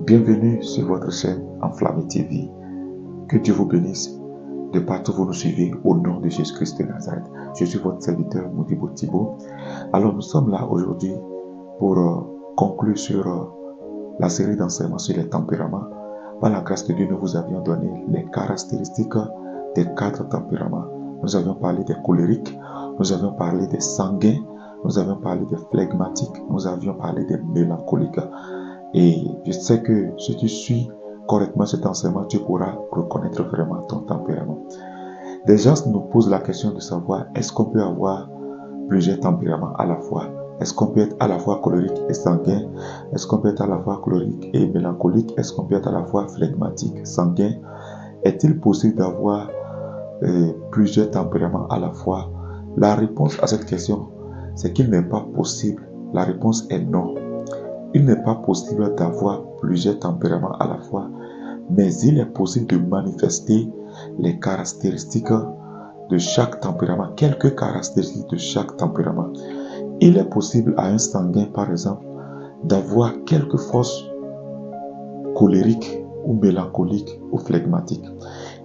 Bienvenue sur votre chaîne Enflammé TV. Que Dieu vous bénisse de partout où vous nous suivez au nom de Jésus-Christ de Nazareth. Je suis votre serviteur Modibo Thibault. Alors nous sommes là aujourd'hui pour conclure sur la série d'enseignements sur les tempéraments. Par la grâce de Dieu, nous vous avions donné les caractéristiques des 4 tempéraments. Nous avions parlé des colériques, nous avions parlé des sanguins, nous avions parlé des flegmatiques, nous avions parlé des mélancoliques. Et je sais que si tu suis correctement cet enseignement, tu pourras reconnaître vraiment ton tempérament. Des gens nous posent la question de savoir, est-ce qu'on peut avoir plusieurs tempéraments à la fois? Est-ce qu'on peut être à la fois colérique et sanguin? Est-ce qu'on peut être à la fois colérique et mélancolique? Est-ce qu'on peut être à la fois flegmatique, sanguin? Est-il possible d'avoir plusieurs tempéraments à la fois? La réponse à cette question, c'est qu'il n'est pas possible. La réponse est non. Il n'est pas possible d'avoir plusieurs tempéraments à la fois, mais il est possible de manifester les caractéristiques de chaque tempérament, quelques caractéristiques de chaque tempérament. Il est possible à un sanguin, par exemple, d'avoir quelques forces colériques ou mélancoliques ou flegmatiques.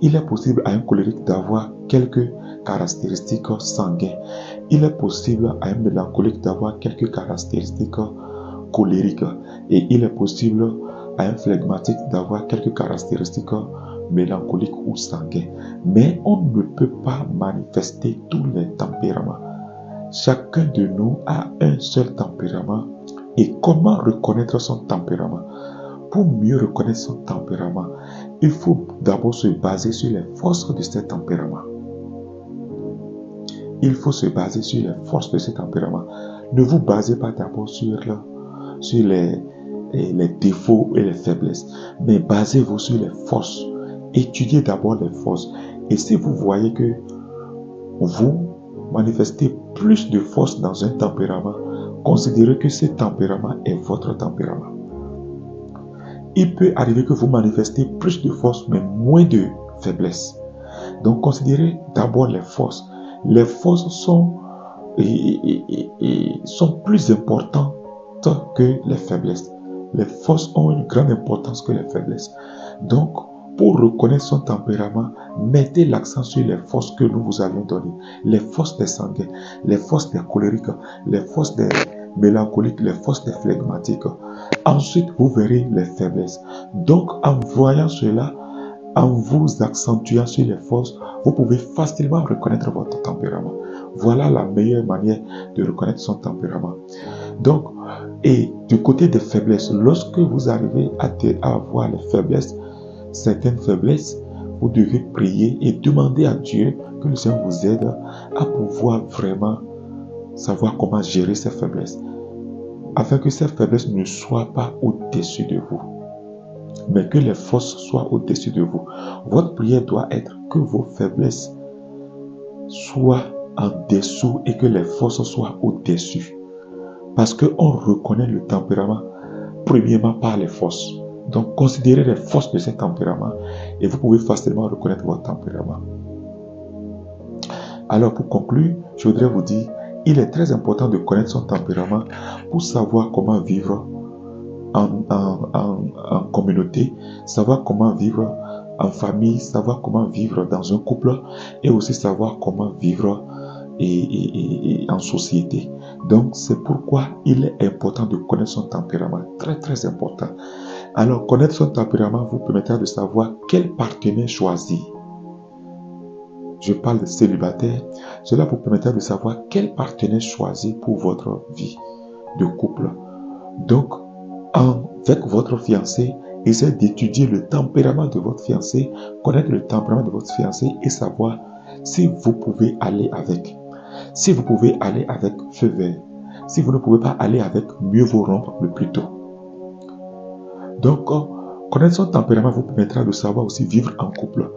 Il est possible à un colérique d'avoir quelques caractéristiques sanguines. Il est possible à un mélancolique d'avoir quelques caractéristiques colérique, et il est possible à un flegmatique d'avoir quelques caractéristiques mélancoliques ou sanguines. Mais on ne peut pas manifester tous les tempéraments. Chacun de nous a un seul tempérament. Et comment reconnaître son tempérament? Pour mieux reconnaître son tempérament, il faut d'abord se baser sur les forces de ce tempérament. Il faut se baser sur les forces de ce tempérament. Ne vous basez pas d'abord sur les défauts et les faiblesses, mais basez-vous sur les forces. Étudiez d'abord les forces. Et si vous voyez que vous manifestez plus de force dans un tempérament, considérez que ce tempérament est votre tempérament. Il peut arriver que vous manifestez plus de force, mais moins de faiblesse. Donc considérez d'abord les forces. Les forces sont plus importantes que les faiblesses. Les forces ont une grande importance que les faiblesses. Donc, pour reconnaître son tempérament, mettez l'accent sur les forces que nous vous avions données. Les forces des sanguins, les forces des colériques, les forces des mélancoliques, les forces des flegmatiques. Ensuite, vous verrez les faiblesses. Donc, en voyant cela, en vous accentuant sur les forces, vous pouvez facilement reconnaître votre tempérament. Voilà la meilleure manière de reconnaître son tempérament. Donc, et du côté des faiblesses, lorsque vous arrivez à avoir les faiblesses, certaines faiblesses, vous devez prier et demander à Dieu que le Seigneur vous aide à pouvoir vraiment savoir comment gérer ces faiblesses, afin que ces faiblesses ne soient pas au-dessus de vous, mais que les forces soient au-dessus de vous. Votre prière doit être que vos faiblesses soient en dessous et que les forces soient au-dessus. Parce qu'on reconnaît le tempérament premièrement par les forces. Donc considérez les forces de ce tempérament et vous pouvez facilement reconnaître votre tempérament. Alors pour conclure, je voudrais vous dire, il est très important de connaître son tempérament pour savoir comment vivre en communauté, savoir comment vivre en famille, savoir comment vivre dans un couple et aussi savoir comment vivre et en société. Donc c'est pourquoi il est important de connaître son tempérament, très très important. Alors connaître son tempérament vous permettra de savoir quel partenaire choisir. Je parle de célibataire. Cela vous permettra de savoir quel partenaire choisir pour votre vie de couple. Donc avec votre fiancé, essayez d'étudier le tempérament de votre fiancé, connaître le tempérament de votre fiancé et savoir si vous pouvez aller avec. Si vous pouvez aller avec feu vert. Si vous ne pouvez pas aller avec, mieux vaut rompre le plus tôt. Donc, connaître son tempérament vous permettra de savoir aussi vivre en couple.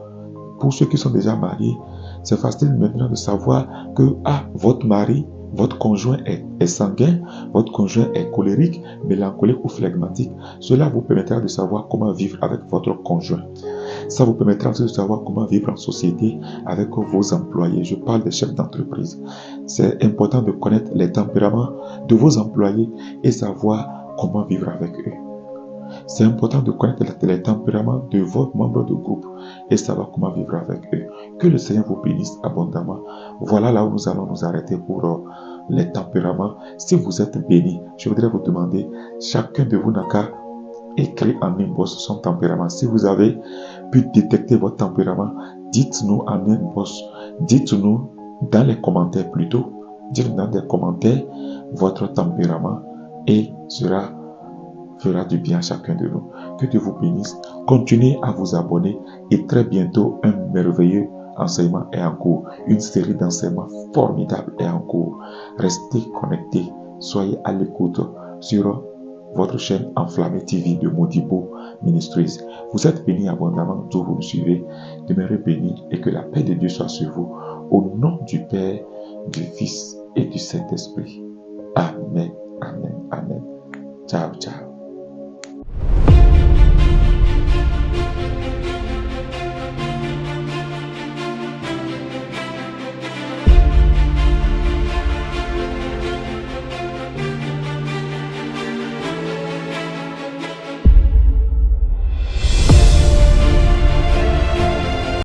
Pour ceux qui sont déjà mariés, c'est facile maintenant de savoir que votre mari votre conjoint est sanguin, votre conjoint est colérique, mélancolique ou flegmatique, cela vous permettra de savoir comment vivre avec votre conjoint. Ça vous permettra aussi de savoir comment vivre en société avec vos employés. Je parle des chefs d'entreprise. C'est important de connaître les tempéraments de vos employés et savoir comment vivre avec eux. C'est important de connaître les tempéraments de vos membres de groupe et savoir comment vivre avec eux. Que le Seigneur vous bénisse abondamment. Voilà là où nous allons nous arrêter pour les tempéraments. Si vous êtes bénis, je voudrais vous demander, chacun de vous n'a qu'à écrire en inbox son tempérament. Si vous avez pu détecter votre tempérament, dites-nous en inbox, dites-nous dans les commentaires plutôt, dites-nous dans les commentaires votre tempérament et cela fera du bien à chacun de nous. Que Dieu vous bénisse. Continuez à vous abonner et très bientôt un merveilleux enseignement est en cours. Une série d'enseignements formidables est en cours. Restez connectés. Soyez à l'écoute sur votre chaîne Enflammé TV de Modibo Ministries. Vous êtes bénis abondamment d'où vous nous suivez. Demeurez bénis et que la paix de Dieu soit sur vous. Au nom du Père, du Fils et du Saint-Esprit. Amen, amen, amen. Ciao, ciao.